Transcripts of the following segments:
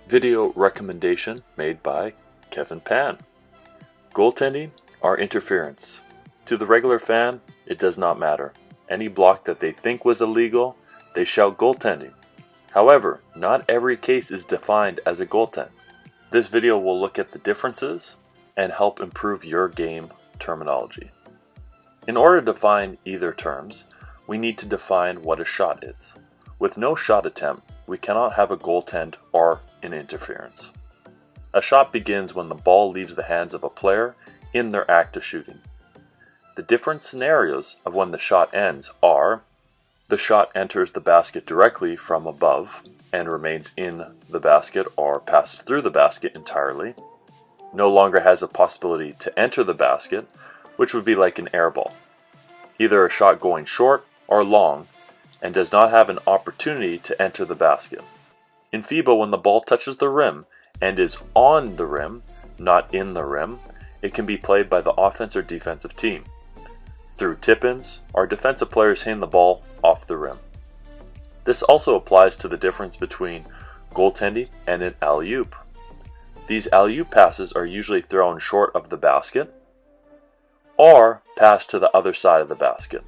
Video recommendation made by Kevin Pan. Goaltending or interference. To the regular fan, it does not matter. Any block that they think was illegal, they shout goaltending. However, not every case is defined as a goaltend. This video will look at the differences and help improve your game terminology. In order to define either terms, we need to define what a shot is. With no shot attempt, we cannot have a goaltend or an interference. A shot begins when the ball leaves the hands of a player in their act of shooting. The different scenarios of when the shot ends are: the shot enters the basket directly from above and remains in the basket or passes through the basket entirely, no longer has a possibility to enter the basket, which would be like an air ball, either a shot going short or long, and does not have an opportunity to enter the basket. In FIBA, when the ball touches the rim and is on the rim, not in the rim, it can be played by the offense or defensive team. Through tip-ins, or defensive players hitting the ball off the rim. This also applies to the difference between goaltending and an alley-oop. These alley-oop passes are usually thrown short of the basket or passed to the other side of the basket,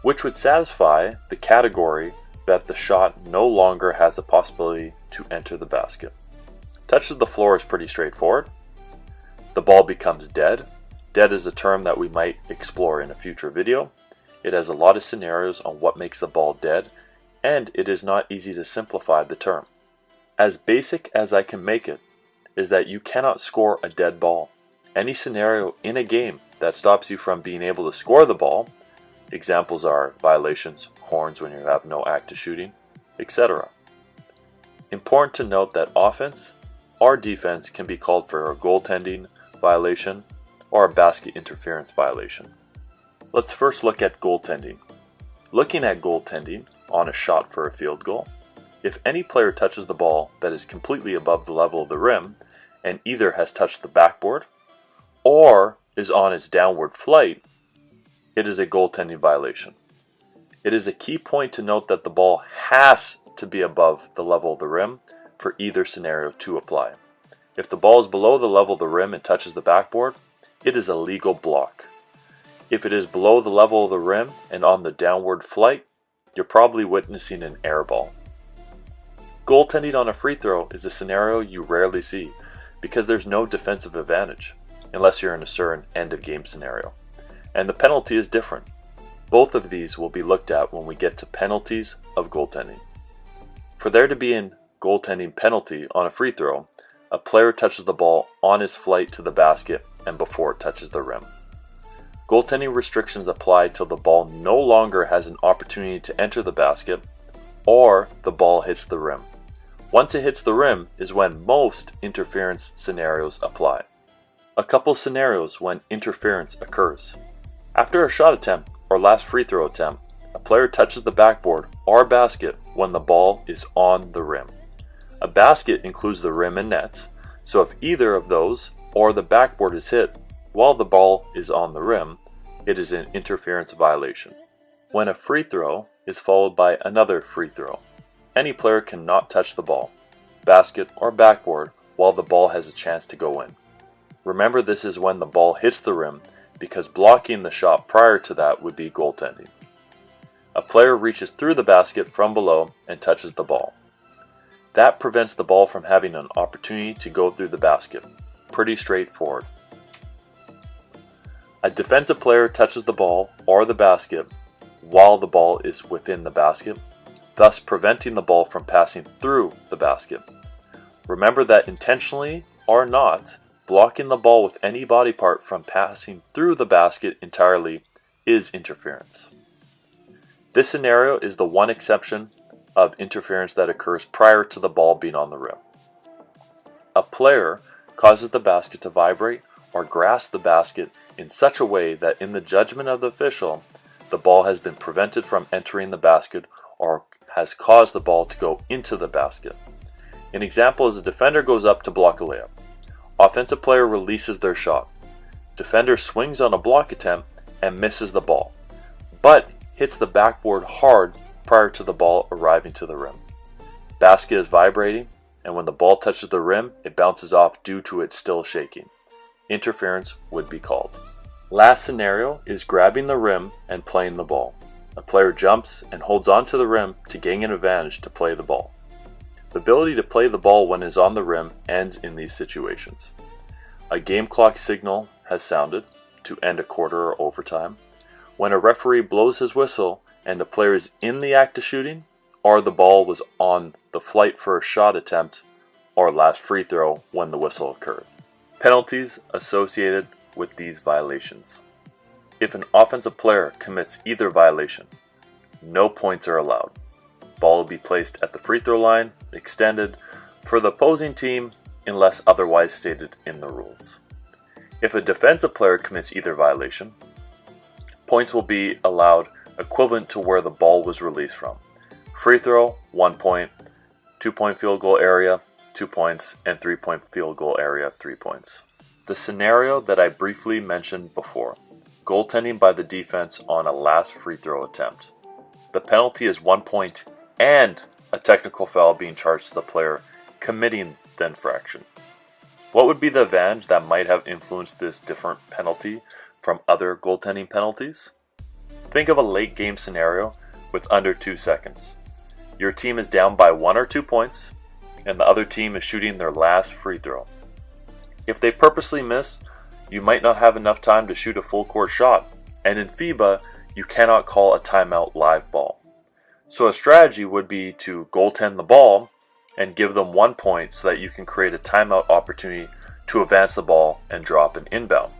which would satisfy the category that the shot no longer has a possibility to enter the basket. Touch of the floor is pretty straightforward. The ball becomes dead. Dead is a term that we might explore in a future video. It has a lot of scenarios on what makes the ball dead, and it is not easy to simplify the term. As basic as I can make it is that you cannot score a dead ball. Any scenario in a game that stops you from being able to score the ball, examples are violations, horns when you have no act of shooting, etc. Important to note that offense or defense can be called for a goaltending violation or a basket interference violation. Let's first look at goaltending. Looking at goaltending on a shot for a field goal, if any player touches the ball that is completely above the level of the rim and either has touched the backboard or is on its downward flight, it is a goaltending violation. It is a key point to note that the ball has to be above the level of the rim for either scenario to apply. If the ball is below the level of the rim and touches the backboard, it is a legal block. If it is below the level of the rim and on the downward flight, you're probably witnessing an air ball. Goaltending on a free throw is a scenario you rarely see because there's no defensive advantage unless you're in a certain end of game scenario. And the penalty is different. Both of these will be looked at when we get to penalties of goaltending. For there to be a goaltending penalty on a free throw, a player touches the ball on its flight to the basket and before it touches the rim. Goaltending restrictions apply till the ball no longer has an opportunity to enter the basket or the ball hits the rim. Once it hits the rim is when most interference scenarios apply. A couple scenarios when interference occurs. After a shot attempt or last free throw attempt, a player touches the backboard or basket when the ball is on the rim. A basket includes the rim and net, so if either of those or the backboard is hit while the ball is on the rim, it is an interference violation. When a free throw is followed by another free throw, any player cannot touch the ball, basket, or backboard while the ball has a chance to go in. Remember, this is when the ball hits the rim because blocking the shot prior to that would be goaltending. A player reaches through the basket from below and touches the ball. That prevents the ball from having an opportunity to go through the basket. Pretty straightforward. A defensive player touches the ball or the basket while the ball is within the basket, thus preventing the ball from passing through the basket. Remember that intentionally or not, blocking the ball with any body part from passing through the basket entirely is interference. This scenario is the one exception of interference that occurs prior to the ball being on the rim. A player causes the basket to vibrate or grasp the basket in such a way that in the judgment of the official, the ball has been prevented from entering the basket or has caused the ball to go into the basket. An example is a defender goes up to block a layup. Offensive player releases their shot. Defender swings on a block attempt and misses the ball, but hits the backboard hard prior to the ball arriving to the rim. Basket is vibrating and when the ball touches the rim, it bounces off due to it still shaking. Interference would be called. Last scenario is grabbing the rim and playing the ball. A player jumps and holds onto the rim to gain an advantage to play the ball. The ability to play the ball when it is on the rim ends in these situations. A game clock signal has sounded to end a quarter or overtime. When a referee blows his whistle and the player is in the act of shooting, or the ball was on the flight for a shot attempt, or last free throw when the whistle occurred. Penalties associated with these violations. If an offensive player commits either violation, no points are allowed. Ball will be placed at the free throw line, extended, for the opposing team unless otherwise stated in the rules. If a defensive player commits either violation, points will be allowed equivalent to where the ball was released from. Free throw, 1 point, 2-point field goal area, 2 points, and 3-point field goal area, 3 points. The scenario that I briefly mentioned before, goaltending by the defense on a last free throw attempt. The penalty is 1 point and a technical foul being charged to the player committing the infraction. What would be the advantage that might have influenced this different penalty from other goaltending penalties? Think of a late game scenario with under 2 seconds. Your team is down by 1 or 2 points, and the other team is shooting their last free throw. If they purposely miss, you might not have enough time to shoot a full court shot, and in FIBA, you cannot call a timeout live ball. So a strategy would be to goaltend the ball and give them 1 point so that you can create a timeout opportunity to advance the ball and drop an inbound.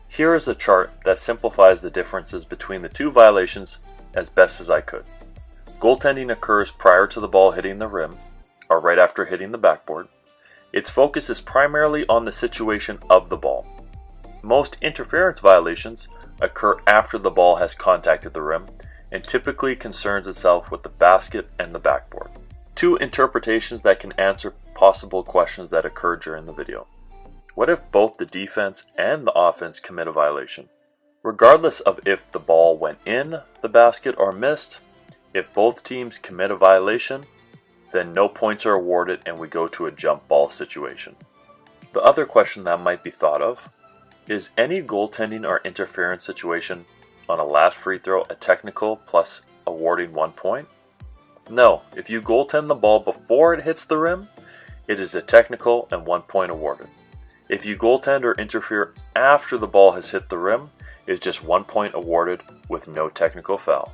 Here is a chart that simplifies the differences between the two violations as best as I could. Goaltending occurs prior to the ball hitting the rim, or right after hitting the backboard. Its focus is primarily on the situation of the ball. Most interference violations occur after the ball has contacted the rim and typically concerns itself with the basket and the backboard. Two interpretations that can answer possible questions that occur during the video. What if both the defense and the offense commit a violation? Regardless of if the ball went in the basket or missed, if both teams commit a violation, then no points are awarded and we go to a jump ball situation. The other question that might be thought of is any goaltending or interference situation on a last free throw a technical plus awarding 1 point? No, if you goaltend the ball before it hits the rim, it is a technical and 1 point awarded. If you goaltend or interfere after the ball has hit the rim, it is just 1 point awarded with no technical foul.